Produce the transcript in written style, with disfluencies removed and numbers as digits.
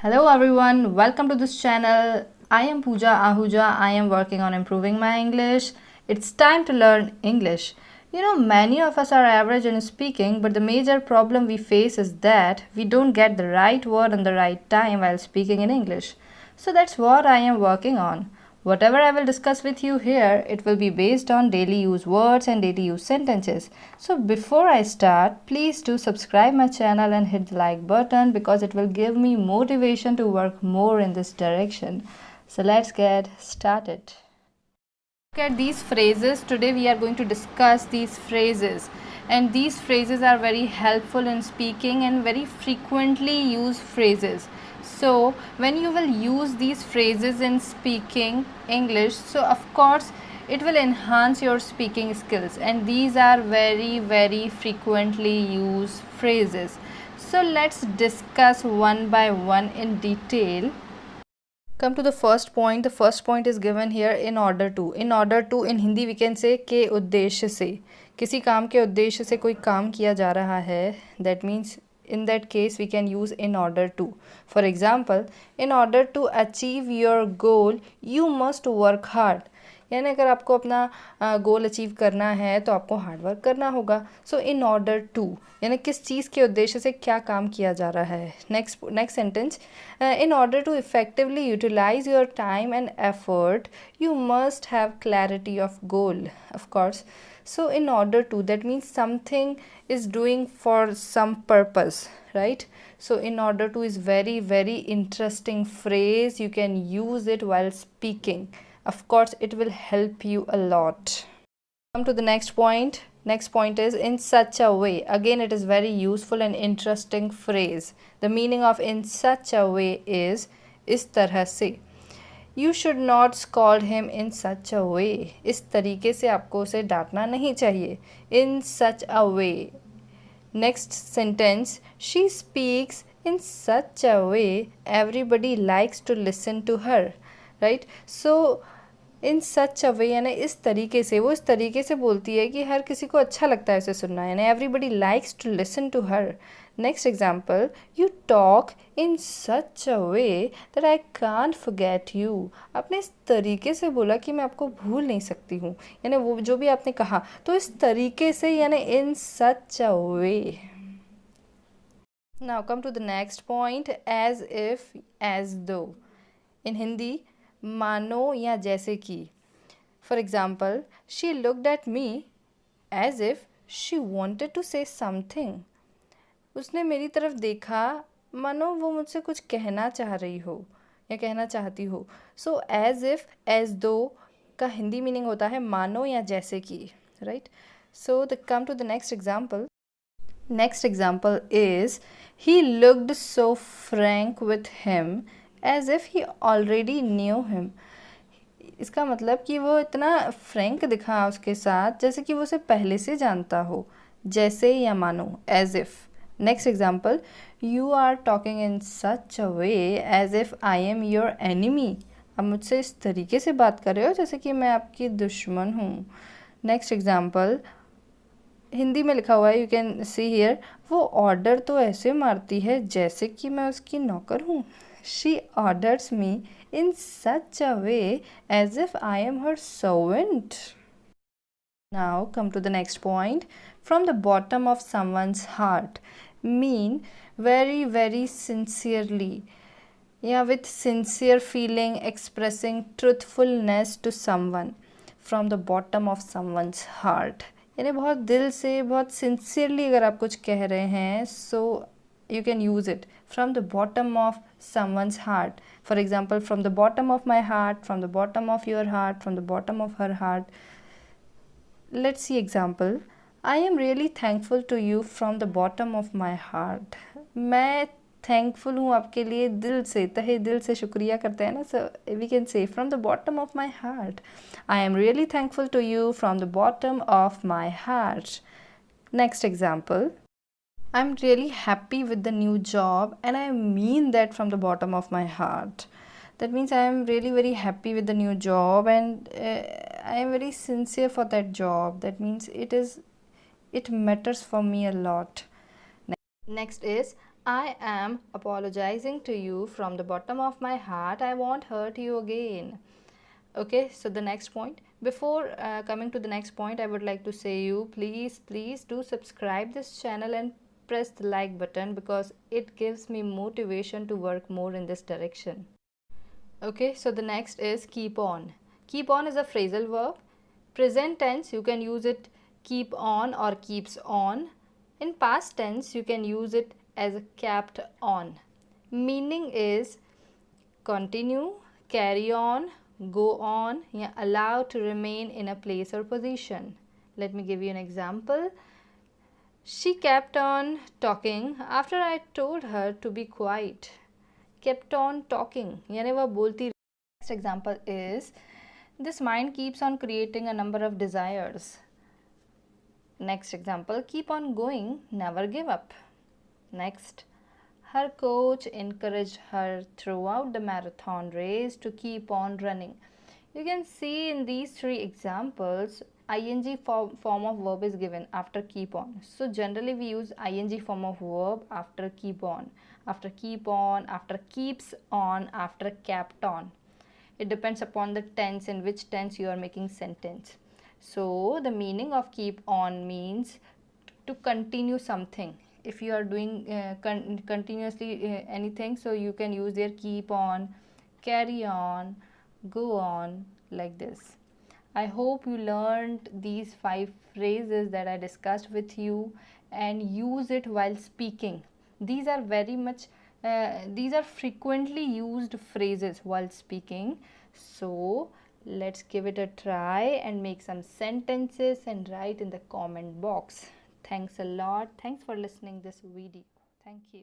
Hello everyone, welcome to this channel. I am Pooja Ahuja. I am working on improving my English. It's time to learn English. Many of us are average in speaking, but the major problem we face is that we don't get the right word on the right time while speaking in English. So that's what I am working on. Whatever I will discuss with you here, it will be based on daily use words and daily use sentences. So before I start, please do subscribe my channel and hit the like button because it will give me motivation to work more in this direction. So let's get started. Look at these phrases. Today we are going to discuss these phrases, and these phrases are very helpful in speaking and very frequently used phrases. So when you will use these phrases in speaking English, so of course it will enhance your speaking skills, and these are very frequently used phrases. So let's discuss one by one in detail. Come to the first point. The first point is given here, in order to. In order to in Hindi we can say के उद्देश्य से. किसी काम के उद्देश्य से कोई काम किया जा रहा है, that means in that case we can use in order to. For example, in order to achieve your goal you must work hard. यानी अगर आपको अपना गोल अचीव करना है तो आपको हार्ड वर्क करना होगा. सो इन ऑर्डर टू यानी किस चीज़ के उद्देश्य से क्या काम किया जा रहा है. Next sentence, in order to effectively utilize your time and effort you must have clarity of goal. Of course, so in order to, that means something is doing for some purpose, right? So in order to is very interesting phrase. You can use it while speaking. Of course it will help you a lot. Come to the next point. Next point is in such a way. Again, it is very useful and interesting phrase. The meaning of in such a way is इस तरह से. You should not scold him in such a way. इस तरीके से आपको उसे डांटना नहीं चाहिए. In such a way. Next sentence, she speaks in such a way everybody likes to listen to her. Right. So in such a way यानी इस तरीके से, वो इस तरीके से बोलती है कि हर किसी को अच्छा लगता है उसे सुनना, यानी everybody likes to listen to her. Next example, you talk in such a way that I can't forget you. आपने इस तरीके से बोला कि मैं आपको भूल नहीं सकती हूँ, यानी वो जो भी आपने कहा तो इस तरीके से, यानी in such a way. Now come to the next point, as if, as though. In Hindi मानो या जैसे कि. For example, she looked at me as if she wanted to say something. उसने मेरी तरफ देखा मानो वो मुझसे कुछ कहना चाह रही हो या कहना चाहती हो. सो एज इफ, एज दो का हिंदी मीनिंग होता है मानो या जैसे कि, right. So the come to the next example. Next example is, he looked so frank with him as if he already knew him. इसका मतलब कि वो इतना फ्रैंक दिखा उसके साथ जैसे कि वो उसे पहले से जानता हो. जैसे या मानो, as if. Next example, you are talking in such a way as if I am your enemy. आप मुझसे इस तरीके से बात कर रहे हो जैसे कि मैं आपकी दुश्मन हूँ. नेक्स्ट एग्जाम्पल, हिंदी में लिखा हुआ है, यू कैन सी हियर, वो ऑर्डर तो ऐसे मारती है जैसे कि मैं उसकी नौकर हूँ. She orders me in such a way as if I am her servant. Now come to the next point. From the bottom of someone's heart mean very sincerely. Yeah, with sincere feeling, expressing truthfulness to someone. From the bottom of someone's heart यानी बहुत दिल से, बहुत sincerely अगर आप कुछ कह रहे हैं, so you can use it. From the bottom of someone's heart. For example, from the bottom of my heart, from the bottom of your heart, from the bottom of her heart. Let's see example. I am really thankful to you from the bottom of my heart. मैं thankful हूँ आपके लिए दिल से, तहे दिल से शुक्रिया करते हैं ना. So we can say from the bottom of my heart. I am really thankful to you from the bottom of my heart. Next example, I'm really happy with the new job and I mean that from the bottom of my heart. That means I am really very happy with the new job and I am very sincere for that job. That means it matters for me a lot. Next is, I am apologizing to you from the bottom of my heart. I won't hurt you again. Okay, so the next point. Before coming to the next point, I would like to say you please do subscribe this channel and press the like button because it gives me motivation to work more in this direction. Okay, so the next is keep on. Keep on is a phrasal verb. Present tense, you can use it keep on or keeps on. In past tense, you can use it as kept on. Meaning is continue, carry on, go on, yeah, allow to remain in a place or position. Let me give you an example. She kept on talking after I told her to be quiet. Kept on talking यानी वह बोलती रही. Next example is this mind keeps on creating a number of desires. Next example, keep on going, never give up. Next, her coach encouraged her throughout the marathon race to keep on running. You can see in these three examples, ing form of verb is given after keep on. So generally we use ing form of verb after keep on, after keeps on, after kept on. It depends upon the tense, in which tense you are making sentence. So the meaning of keep on means to continue something. If you are doing continuously anything, so you can use their keep on, carry on, go on, like this. I hope you learned these 5 phrases that I discussed with you and use it while speaking. These are very much these are frequently used phrases while speaking. So let's give it a try and make some sentences and write in the comment box. Thanks a lot. Thanks for listening this video. Thank you.